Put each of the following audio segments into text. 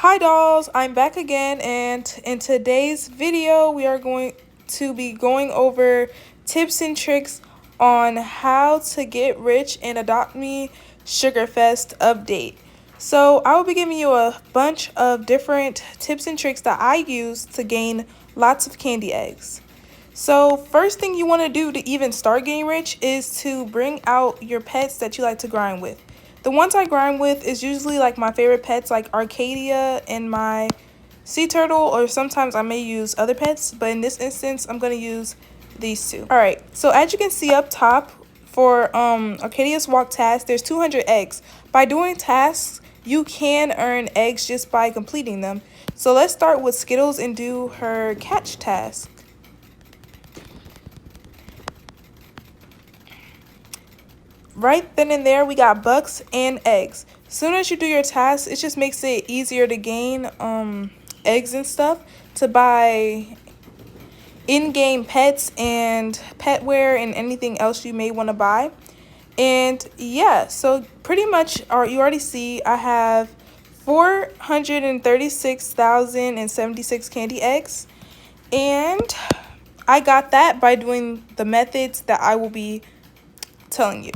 Hi dolls, I'm back again, and in today's video we are going to be going over tips and tricks on how to get rich in Adopt Me Sugarfest update. So I will be giving you a bunch of different tips and tricks that I use to gain lots of candy eggs. So first thing you want to do to even start getting rich is to bring out your pets that you like to grind with. The ones I grind with is usually like my favorite pets like Arcadia and my sea turtle, or sometimes I may use other pets, but in this instance I'm going to use these two. Alright, so as you can see up top for Arcadia's walk task, there's 200 eggs. By doing tasks, you can earn eggs just by completing them. So let's start with Skittles and do her catch task. Right then and there, we got bucks and eggs. As soon as you do your tasks, it just makes it easier to gain eggs and stuff to buy in-game pets and petware and anything else you may want to buy. And yeah, so pretty much you already see I have 436,076 candy eggs, and I got that by doing the methods that I will be telling you.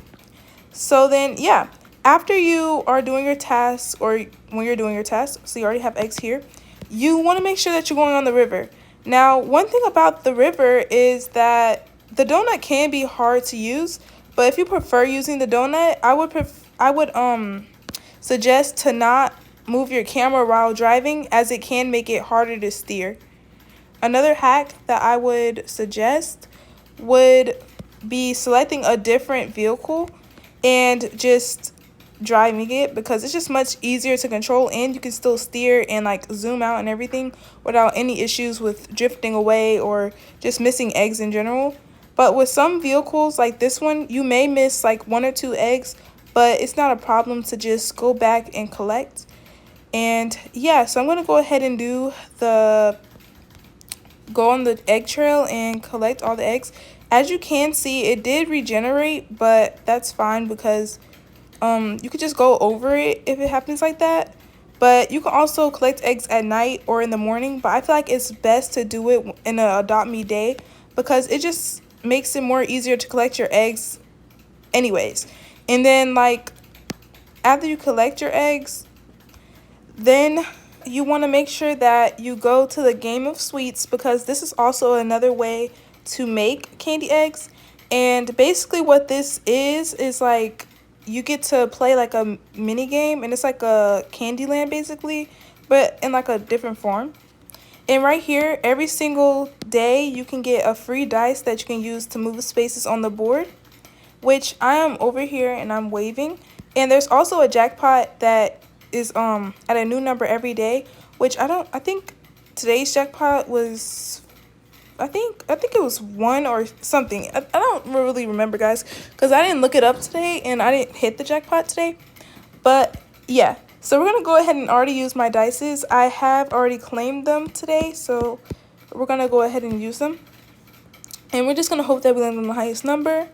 So then, yeah, after you are doing your tasks, or when you're doing your tasks, so you already have eggs here, you want to make sure that you're going on the river. Now, one thing about the river is that the donut can be hard to use, but if you prefer using the donut, I would suggest to not move your camera while driving, as it can make it harder to steer. Another hack that I would suggest would be selecting a different vehicle and just driving it, because it's just much easier to control and you can still steer and like zoom out and everything without any issues with drifting away or just missing eggs in general. But with some vehicles like this one, you may miss like 1 or 2 eggs, but it's not a problem to just go back and collect. And yeah, so I'm going to go ahead and go on the egg trail and collect all the eggs. As you can see, it did regenerate, but that's fine because you could just go over it if it happens like that. But you can also collect eggs at night or in the morning, but I feel like it's best to do it in an Adopt Me day because it just makes it more easier to collect your eggs anyways. And then like after you collect your eggs, then you want to make sure that you go to the Game of Sweets, because this is also another way to make candy eggs. And basically what this is like you get to play like a mini game, and it's like a Candyland basically, but in like a different form. And right here, every single day you can get a free dice that you can use to move spaces on the board, which I am over here and I'm waving. And there's also a jackpot that is at a new number every day, which I think today's jackpot was, I think it was 1 or something. I don't really remember, guys, because I didn't look it up today and I didn't hit the jackpot today. But yeah, so we're gonna go ahead and already use my dices. I have already claimed them today, so we're gonna go ahead and use them, and we're just gonna hope that we land on the highest number.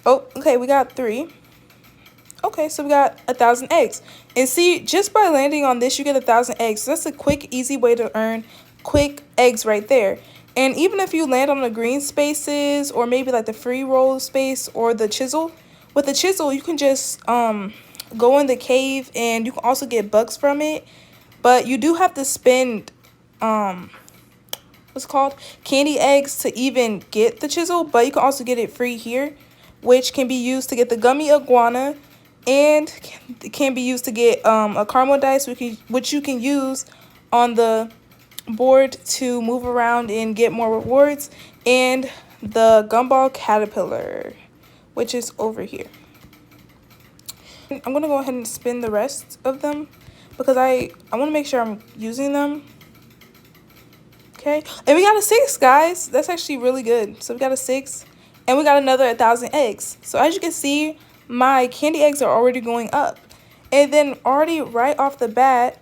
Oh, okay, we got 3. Okay, so we got 1,000 eggs. And see, just by landing on this, you get 1,000 eggs. So that's a quick, easy way to earn quick eggs right there. And even if you land on the green spaces, or maybe like the free roll space or the chisel, with the chisel, you can just go in the cave, and you can also get bucks from it. But you do have to spend what's called candy eggs to even get the chisel, but you can also get it free here, which can be used to get the gummy iguana, and can be used to get a caramel dice, which you can use on the board to move around and get more rewards, and the gumball caterpillar, which is over here. I'm gonna go ahead and spin the rest of them because I want to make sure I'm using them. Okay, and we got a 6, guys. That's actually really good. So we got a 6, and we got another 1,000 eggs. So as you can see, my candy eggs are already going up. And then already right off the bat,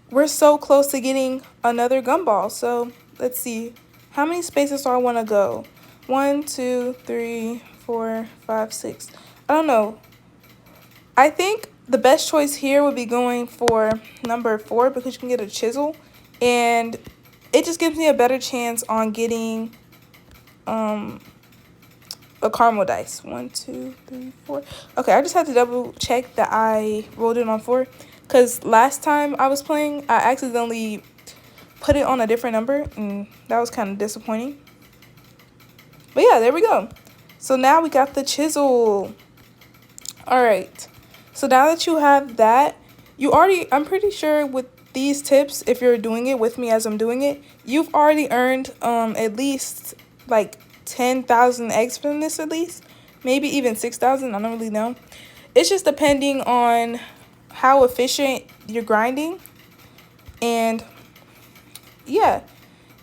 we're so close to getting another gumball. So let's see, how many spaces do I want to go? 1, 2, 3, 4, 5, 6. I don't know. I think the best choice here would be going for number 4 because you can get a chisel, and it just gives me a better chance on getting a caramel dice. 1, 2, 3, 4. Okay, I just had to double check that I rolled it on 4, because last time I was playing, I accidentally put it on a different number, and that was kind of disappointing. But yeah, there we go. So now we got the chisel. All right. So now that you have that, I'm pretty sure with these tips, if you're doing it with me as I'm doing it, you've already earned at least like 10,000 eggs from this, at least. Maybe even 6,000, I don't really know. It's just depending on how efficient you're grinding. And yeah.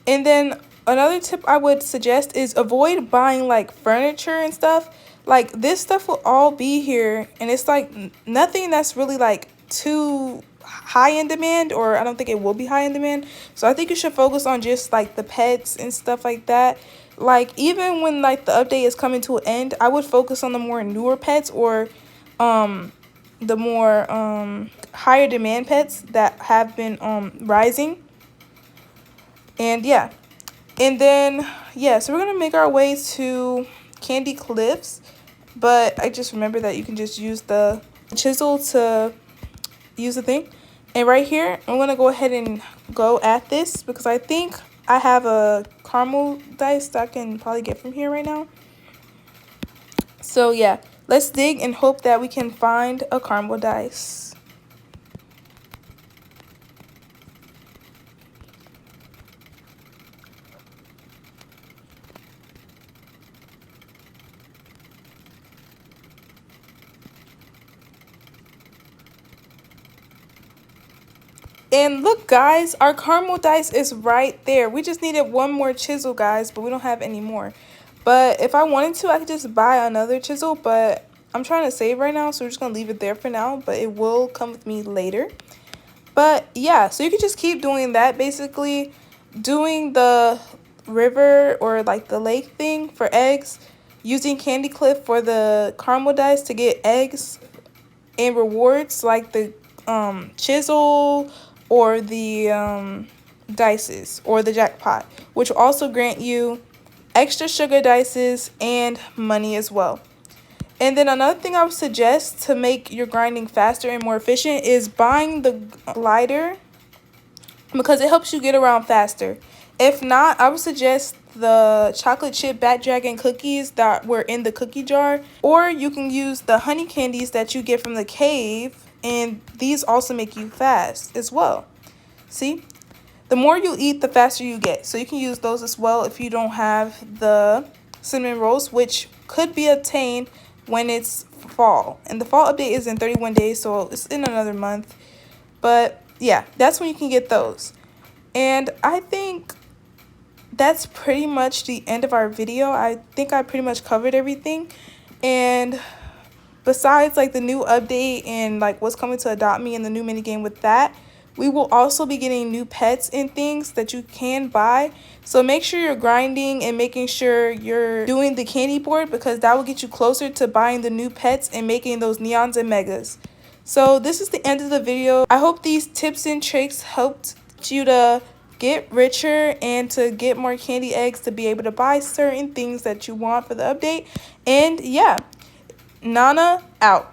And then another tip I would suggest is avoid buying like furniture and stuff. Like this stuff will all be here, and it's like nothing that's really like too high in demand, or I don't think it will be high in demand. So I think you should focus on just like the pets and stuff like that. Like even when like the update is coming to an end, I would focus on the more newer pets, or the more higher demand pets that have been rising. And yeah. And then yeah, so we're gonna make our way to Candy Cliffs, but I just remember that you can just use the chisel to use the thing. And right here, I'm gonna go ahead and go at this because I think I have a caramel dice that I can probably get from here right now. So yeah, let's dig and hope that we can find a caramel dice. And look, guys, our caramel dice is right there. We just needed one more chisel, guys, but we don't have any more. But if I wanted to, I could just buy another chisel, but I'm trying to save right now, so we're just going to leave it there for now, but it will come with me later. But yeah, so you can just keep doing that, basically doing the river or like the lake thing for eggs, using Candy Cliff for the caramel dice to get eggs and rewards like the chisel or the dices or the jackpot, which will also grant you extra sugar dices and money as well. And then another thing I would suggest to make your grinding faster and more efficient is buying the glider, because it helps you get around faster. If not, I would suggest the chocolate chip bat dragon cookies that were in the cookie jar, or you can use the honey candies that you get from the cave, and these also make you fast as well. See, the more you eat, the faster you get, so you can use those as well if you don't have the cinnamon rolls, which could be obtained when it's fall, and the fall update is in 31 days, so it's in another month. But yeah, that's when you can get those. And I think that's pretty much the end of our video. I think I pretty much covered everything. And besides like the new update and like what's coming to Adopt Me and the new minigame with that, we will also be getting new pets and things that you can buy. So make sure you're grinding and making sure you're doing the candy board, because that will get you closer to buying the new pets and making those neons and megas. So this is the end of the video. I hope these tips and tricks helped you to get richer and to get more candy eggs to be able to buy certain things that you want for the update. And yeah, Nana out.